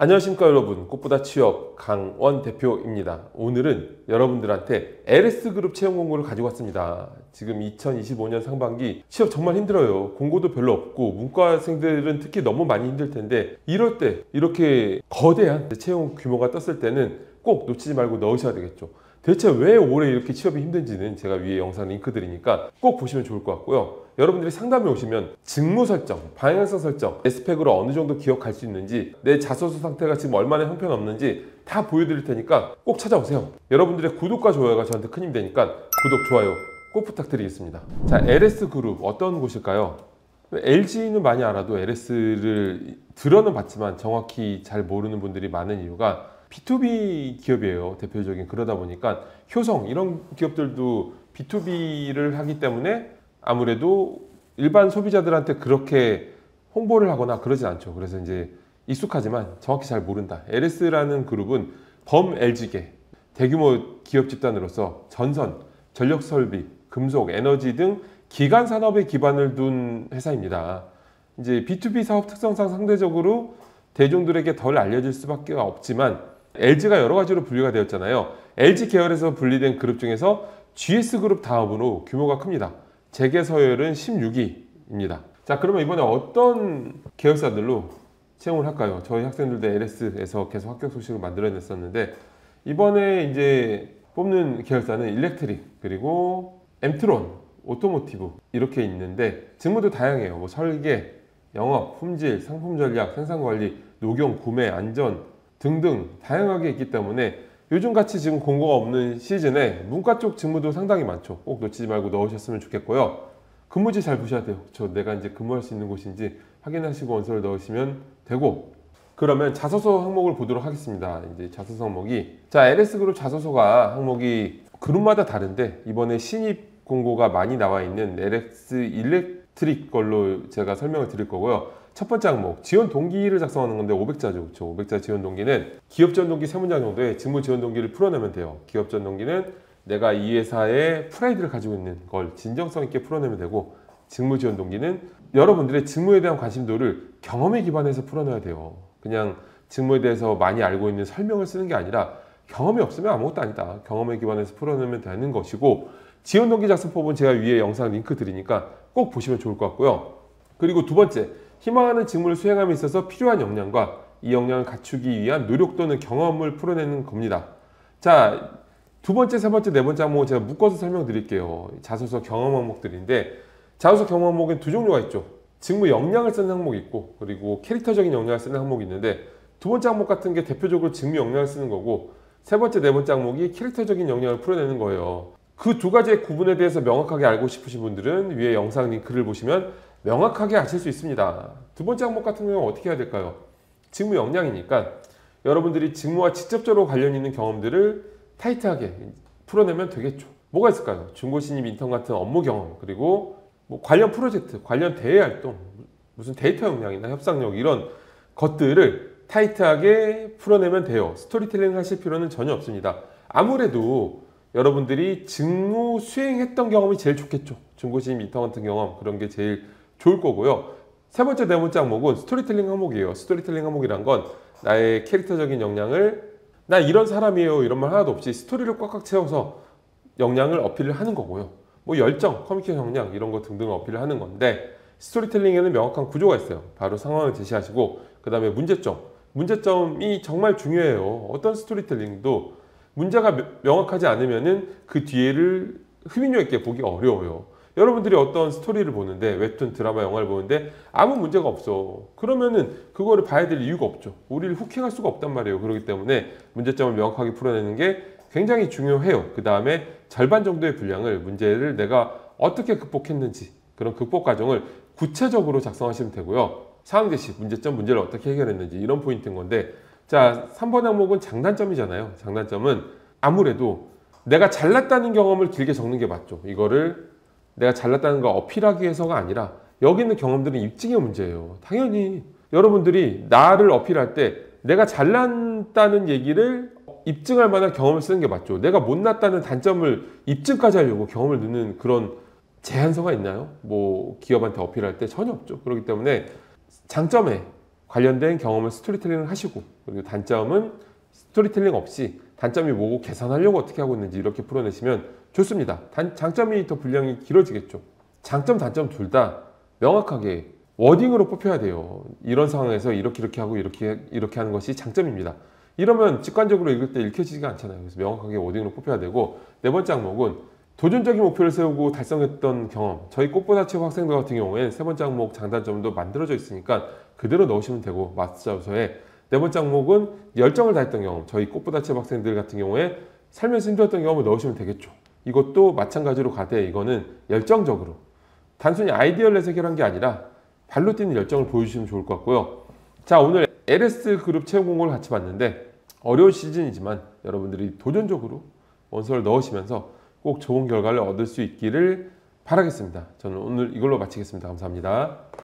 안녕하십니까 여러분, 꽃보다 취업 강원 대표입니다. 오늘은 여러분들한테 LS그룹 채용 공고를 가지고 왔습니다. 지금 2025년 상반기 취업 정말 힘들어요. 공고도 별로 없고 문과생들은 특히 너무 많이 힘들 텐데, 이럴 때 이렇게 거대한 채용 규모가 떴을 때는 꼭 놓치지 말고 넣으셔야 되겠죠. 대체 왜 올해 이렇게 취업이 힘든지는 제가 위에 영상 링크 드리니까 꼭 보시면 좋을 것 같고요. 여러분들이 상담에 오시면 직무 설정, 방향성 설정, 내 스펙으로 어느 정도 기억할 수 있는지, 내 자소서 상태가 지금 얼마나 형편없는지 다 보여드릴 테니까 꼭 찾아오세요. 여러분들의 구독과 좋아요가 저한테 큰 힘이 되니까 구독, 좋아요 꼭 부탁드리겠습니다. 자, LS그룹 어떤 곳일까요? LG는 많이 알아도 LS를 들어는 봤지만 정확히 잘 모르는 분들이 많은 이유가 B2B 기업이에요. 대표적인. 그러다 보니까 효성 이런 기업들도 B2B를 하기 때문에 아무래도 일반 소비자들한테 그렇게 홍보를 하거나 그러진 않죠. 그래서 이제 익숙하지만 정확히 잘 모른다. LS라는 그룹은 범 LG계 대규모 기업 집단으로서 전선, 전력 설비, 금속, 에너지 등 기간 산업에 기반을 둔 회사입니다. 이제 B2B 사업 특성상 상대적으로 대중들에게 덜 알려질 수밖에 없지만 LG가 여러 가지로 분류가 되었잖아요. LG 계열에서 분리된 그룹 중에서 GS그룹 다음으로 규모가 큽니다. 재계 서열은 16위입니다. 자, 그러면 이번에 어떤 계열사들로 채용을 할까요? 저희 학생들도 LS에서 계속 합격 소식을 만들어냈었는데, 이번에 이제 뽑는 계열사는 일렉트릭, 그리고 엠트론, 오토모티브 이렇게 있는데 직무도 다양해요. 뭐 설계, 영업, 품질, 상품 전략, 생산 관리, 녹용, 구매, 안전 등등 다양하게 있기 때문에 요즘같이 지금 공고가 없는 시즌에 문과 쪽 직무도 상당히 많죠. 꼭 놓치지 말고 넣으셨으면 좋겠고요. 근무지 잘 보셔야 돼요. 내가 이제 근무할 수 있는 곳인지 확인하시고 원서를 넣으시면 되고, 그러면 자소서 항목을 보도록 하겠습니다. 이제 자소서 항목이, 자, LS그룹 자소서가 항목이 그룹마다 다른데 이번에 신입 공고가 많이 나와 있는 LS 일렉트릭 걸로 제가 설명을 드릴 거고요. 첫 번째 항목, 지원 동기를 작성하는 건데 500자죠. 그렇죠? 500자 지원 동기는 기업 지원 동기 3문장 정도의 직무 지원 동기를 풀어내면 돼요. 기업 지원 동기는 내가 이 회사의 프라이드를 가지고 있는 걸 진정성 있게 풀어내면 되고, 직무 지원 동기는 여러분들의 직무에 대한 관심도를 경험에 기반해서 풀어내야 돼요. 그냥 직무에 대해서 많이 알고 있는 설명을 쓰는 게 아니라 경험이 없으면 아무것도 아니다. 경험에 기반해서 풀어내면 되는 것이고, 지원 동기 작성법은 제가 위에 영상 링크 드리니까 꼭 보시면 좋을 것 같고요. 그리고 두 번째, 희망하는 직무를 수행함에 있어서 필요한 역량과 이 역량을 갖추기 위한 노력 또는 경험을 풀어내는 겁니다. 자, 두 번째, 세 번째, 네 번째 항목은 제가 묶어서 설명드릴게요. 자소서 경험 항목들인데, 자소서 경험 항목은 두 종류가 있죠. 직무 역량을 쓰는 항목이 있고, 그리고 캐릭터적인 역량을 쓰는 항목이 있는데, 두 번째 항목 같은 게 대표적으로 직무 역량을 쓰는 거고, 세 번째, 네 번째 항목이 캐릭터적인 역량을 풀어내는 거예요. 그 두 가지의 구분에 대해서 명확하게 알고 싶으신 분들은 위에 영상 링크를 보시면 명확하게 아실 수 있습니다. 두 번째 항목 같은 경우는 어떻게 해야 될까요? 직무 역량이니까 여러분들이 직무와 직접적으로 관련 있는 경험들을 타이트하게 풀어내면 되겠죠. 뭐가 있을까요? 중고신입 인턴 같은 업무 경험, 그리고 뭐 관련 프로젝트, 관련 대외 활동, 무슨 데이터 역량이나 협상력 이런 것들을 타이트하게 풀어내면 돼요. 스토리텔링 하실 필요는 전혀 없습니다. 아무래도 여러분들이 직무 수행했던 경험이 제일 좋겠죠. 중고신입 인턴 같은 경험, 그런 게 제일 좋을 거고요. 세 번째, 네 번째 항목은 스토리텔링 항목이에요. 스토리텔링 항목이란 건 나의 캐릭터적인 역량을, 나 이런 사람이에요 이런 말 하나도 없이 스토리를 꽉꽉 채워서 역량을 어필을 하는 거고요. 뭐 열정, 커뮤니케이션 역량 이런 거 등등을 어필을 하는 건데, 스토리텔링에는 명확한 구조가 있어요. 바로 상황을 제시하시고, 그 다음에 문제점이 정말 중요해요. 어떤 스토리텔링도 문제가 명확하지 않으면은 그 뒤에를 흡입력 있게 보기 어려워요. 여러분들이 어떤 스토리를 보는데, 웹툰, 드라마, 영화를 보는데 아무 문제가 없어. 그러면은 그거를 봐야 될 이유가 없죠. 우리를 후킹할 수가 없단 말이에요. 그렇기 때문에 문제점을 명확하게 풀어내는 게 굉장히 중요해요. 그 다음에 절반 정도의 분량을, 문제를 내가 어떻게 극복했는지 그런 극복 과정을 구체적으로 작성하시면 되고요. 상황 제시, 문제점, 문제를 어떻게 해결했는지 이런 포인트인 건데, 자, 3번 항목은 장단점이잖아요. 장단점은 아무래도 내가 잘났다는 경험을 길게 적는 게 맞죠. 이거를 내가 잘났다는 걸 어필하기 위해서가 아니라 여기 있는 경험들은 입증의 문제예요. 당연히 여러분들이 나를 어필할 때 내가 잘났다는 얘기를 입증할 만한 경험을 쓰는 게 맞죠. 내가 못났다는 단점을 입증까지 하려고 경험을 넣는 그런 제한서가 있나요? 뭐 기업한테 어필할 때 전혀 없죠. 그렇기 때문에 장점에 관련된 경험을 스토리텔링을 하시고, 그리고 단점은 스토리텔링 없이 단점이 뭐고 개선하려고 어떻게 하고 있는지 이렇게 풀어내시면 좋습니다. 장점이 더 분량이 길어지겠죠. 장점, 단점 둘 다 명확하게 워딩으로 뽑혀야 돼요. 이런 상황에서 이렇게 하고 이렇게 하는 것이 장점입니다. 이러면 직관적으로 읽을 때 읽혀지지가 않잖아요. 그래서 명확하게 워딩으로 뽑혀야 되고, 네 번째 항목은 도전적인 목표를 세우고 달성했던 경험. 저희 꽃보다 취업 학생들 같은 경우에는 세 번째 항목 장단점도 만들어져 있으니까 그대로 넣으시면 되고, 마스터자소서에 네 번째 항목은 열정을 다했던 경험. 저희 꽃보다 취업 학생들 같은 경우에 살면서 힘들었던 경험을 넣으시면 되겠죠. 이것도 마찬가지로 가되, 이거는 열정적으로 단순히 아이디어를 내서 해결한 게 아니라 발로 뛰는 열정을 보여주시면 좋을 것 같고요. 자, 오늘 LS 그룹 채용 공고를 같이 봤는데, 어려운 시즌이지만 여러분들이 도전적으로 원서를 넣으시면서 꼭 좋은 결과를 얻을 수 있기를 바라겠습니다. 저는 오늘 이걸로 마치겠습니다. 감사합니다.